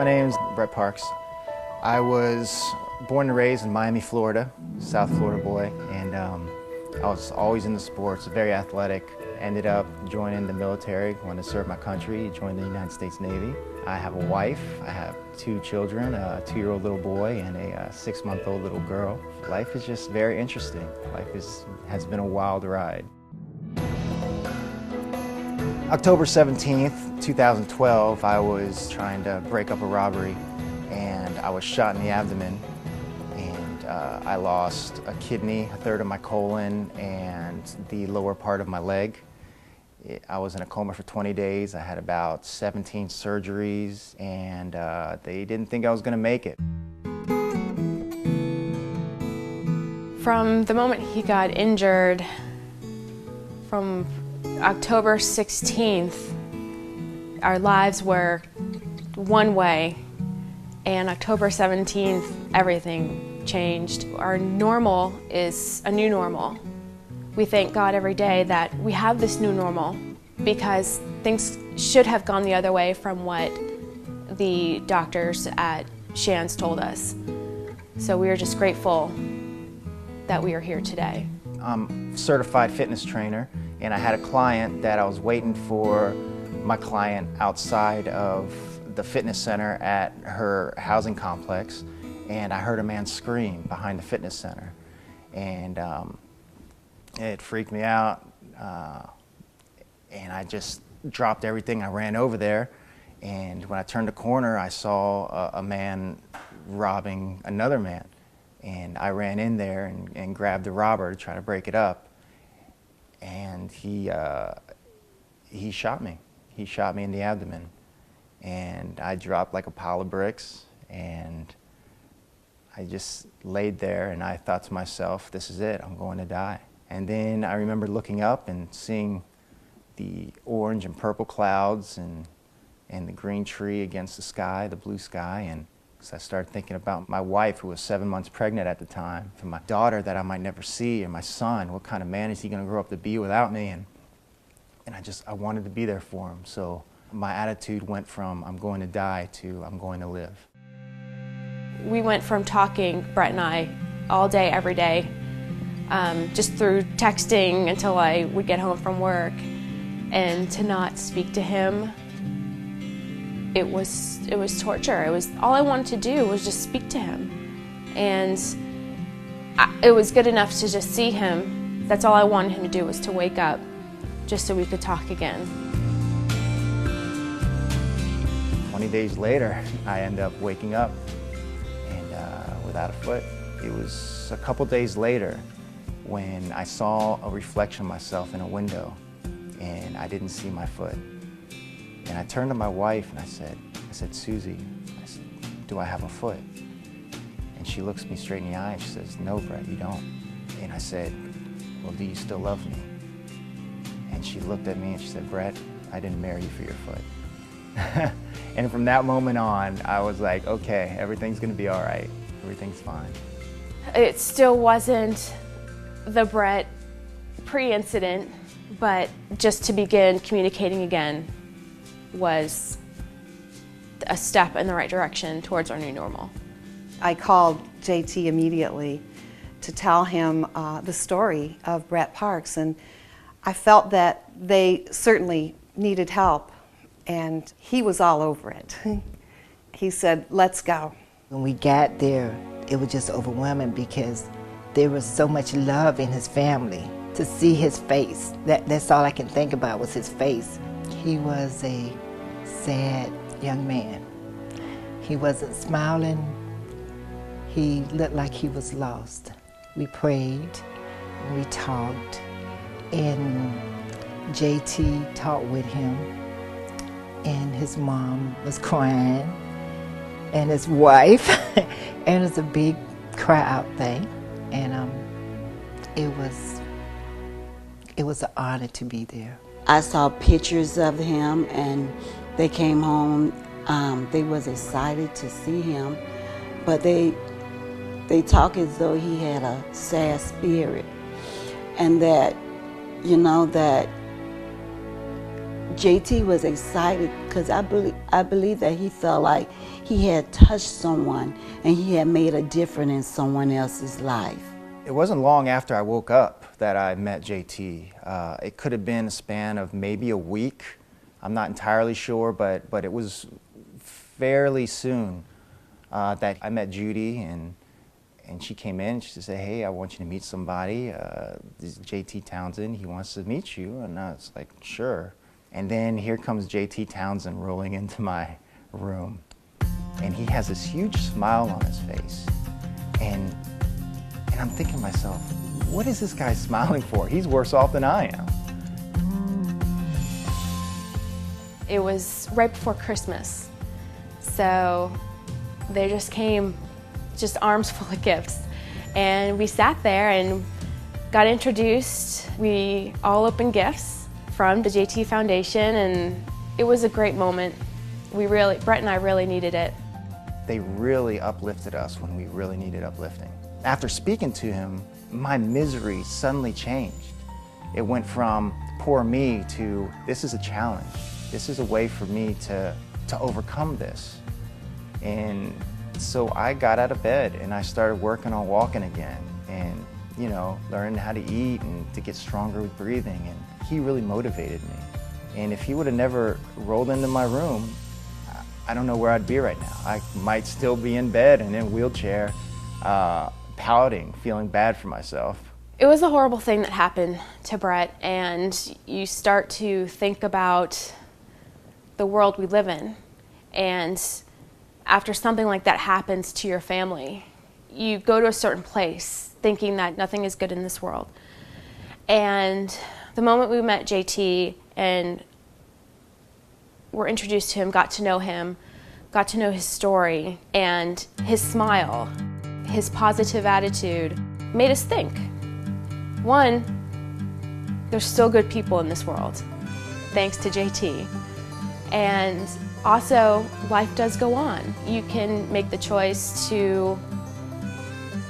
name's Brett Parks. I was born and raised in Miami, Florida, South Florida boy, and I was always into sports, very athletic. Ended up joining the military, wanted to serve my country, joined the United States Navy. I have a wife, I have 2 children, a 2-year-old little boy and a 6-month-old little girl. Life is just very interesting. Life has been a wild ride. October 17th, 2012, I was trying to break up a robbery and I was shot in the abdomen, and I lost a kidney, a third of my colon, and the lower part of my leg. I was in a coma for 20 days. I had about 17 surgeries, and they didn't think I was going to make it. From the moment he got injured, from October 16th, our lives were one way, and October 17th, everything changed. Our normal is a new normal. We thank God every day that we have this new normal, because things should have gone the other way from what the doctors at Shands told us. So we are just grateful that we are here today. I'm a certified fitness trainer, and I had a client that I was waiting for my client outside of the fitness center at her housing complex, and I heard a man scream behind the fitness center, and it freaked me out, and I just dropped everything. I ran over there, and when I turned the corner, I saw a man robbing another man, and I ran in there and grabbed the robber to try to break it up, and he shot me. He shot me in the abdomen, and I dropped like a pile of bricks, and I just laid there, and I thought to myself, this is it, I'm going to die. And then I remember looking up and seeing the orange and purple clouds and the green tree against the sky, the blue sky, and so I started thinking about my wife, who was 7 months pregnant at the time, and my daughter that I might never see, and my son, what kind of man is he going to grow up to be without me? And I wanted to be there for him. So my attitude went from I'm going to die to I'm going to live. We went from talking, Brett and I, all day, every day, just through texting until I would get home from work, and to not speak to him, it was torture. It was all I wanted to do was just speak to him, and it was good enough to just see him. That's all I wanted him to do, was to wake up, just so we could talk again. 20 days later, I ended up waking up and without a foot. It was a couple days later when I saw a reflection of myself in a window, and I didn't see my foot. And I turned to my wife and I said, Susie, I said, do I have a foot? And she looks me straight in the eye and she says, no, Brett, you don't. And I said, well, do you still love me? And she looked at me and she said, Brett, I didn't marry you for your foot. And from that moment on, I was like, okay, everything's gonna be all right. Everything's fine. It still wasn't the Brett pre-incident, but just to begin communicating again was a step in the right direction towards our new normal. I called JT immediately to tell him the story of Brett Parks, and I felt that they certainly needed help, and he was all over it. He said, let's go. When we got there, it was just overwhelming because there was so much love in his family. To see his face, that's all I can think about was his face. He was a sad young man. He wasn't smiling. He looked like he was lost. We prayed, we talked, and JT talked with him, and his mom was crying, and his wife, and it was a big cry-out thing, and it was an honor to be there. I saw pictures of him, and they came home. They was excited to see him, but they talk as though he had a sad spirit, and that, you know, that JT was excited because I believe that he felt like he had touched someone and he had made a difference in someone else's life. It wasn't long after I woke up that I met JT. It could have been a span of maybe a week. I'm not entirely sure, but it was fairly soon that I met Judy, and she came in. She said, "Hey, I want you to meet somebody. This is JT Townsend. He wants to meet you." And I was like, "Sure." And then here comes JT Townsend rolling into my room, and he has this huge smile on his face, and I'm thinking to myself, what is this guy smiling for? He's worse off than I am. It was right before Christmas, so they just came, just arms full of gifts. And we sat there and got introduced. We all opened gifts from the JT Foundation, and it was a great moment. Brett and I really needed it. They really uplifted us when we really needed uplifting. After speaking to him, my misery suddenly changed. It went from poor me to, this is a challenge. This is a way for me to overcome this. And so I got out of bed and I started working on walking again and, you know, learning how to eat and to get stronger with breathing. And he really motivated me. And if he would have never rolled into my room, I don't know where I'd be right now. I might still be in bed and in a wheelchair, pouting, feeling bad for myself. It was a horrible thing that happened to Brett, and you start to think about the world we live in. And after something like that happens to your family, you go to a certain place thinking that nothing is good in this world. And the moment we met JT and were introduced to him, got to know his story, and his smile, his positive attitude made us think. One, there's still good people in this world, thanks to JT. And also, life does go on. You can make the choice to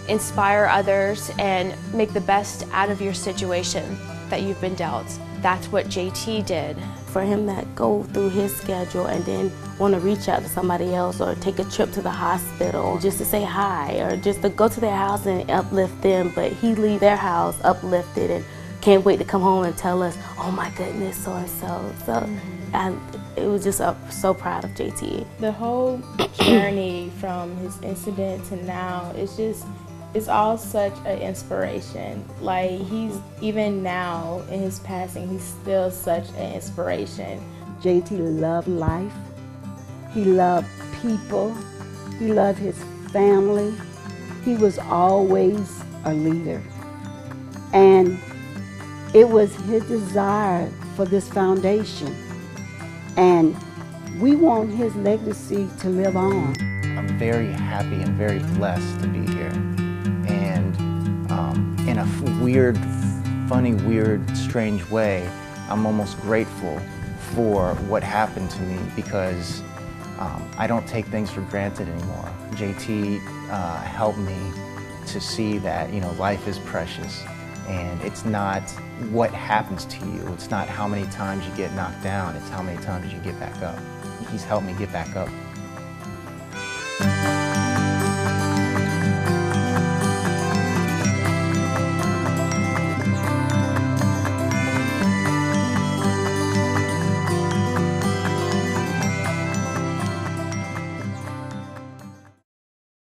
inspire others and make the best out of your situation that you've been dealt. That's what JT did. For him to go through his schedule and then want to reach out to somebody else or take a trip to the hospital just to say hi or just to go to their house and uplift them, but he leave their house uplifted and can't wait to come home and tell us, oh my goodness, so-and-so. So it was just so proud of JT. The whole journey from his incident to now, it's all such an inspiration. Like, he's, even now in his passing, he's still such an inspiration. JT loved life. He loved people. He loved his family. He was always a leader. And it was his desire for this foundation. And we want his legacy to live on. I'm very happy and very blessed to be here. And in a weird, funny, weird, strange way, I'm almost grateful for what happened to me because I don't take things for granted anymore. JT helped me to see that, you know, life is precious and it's not what happens to you. It's not how many times you get knocked down, it's how many times you get back up. He's helped me get back up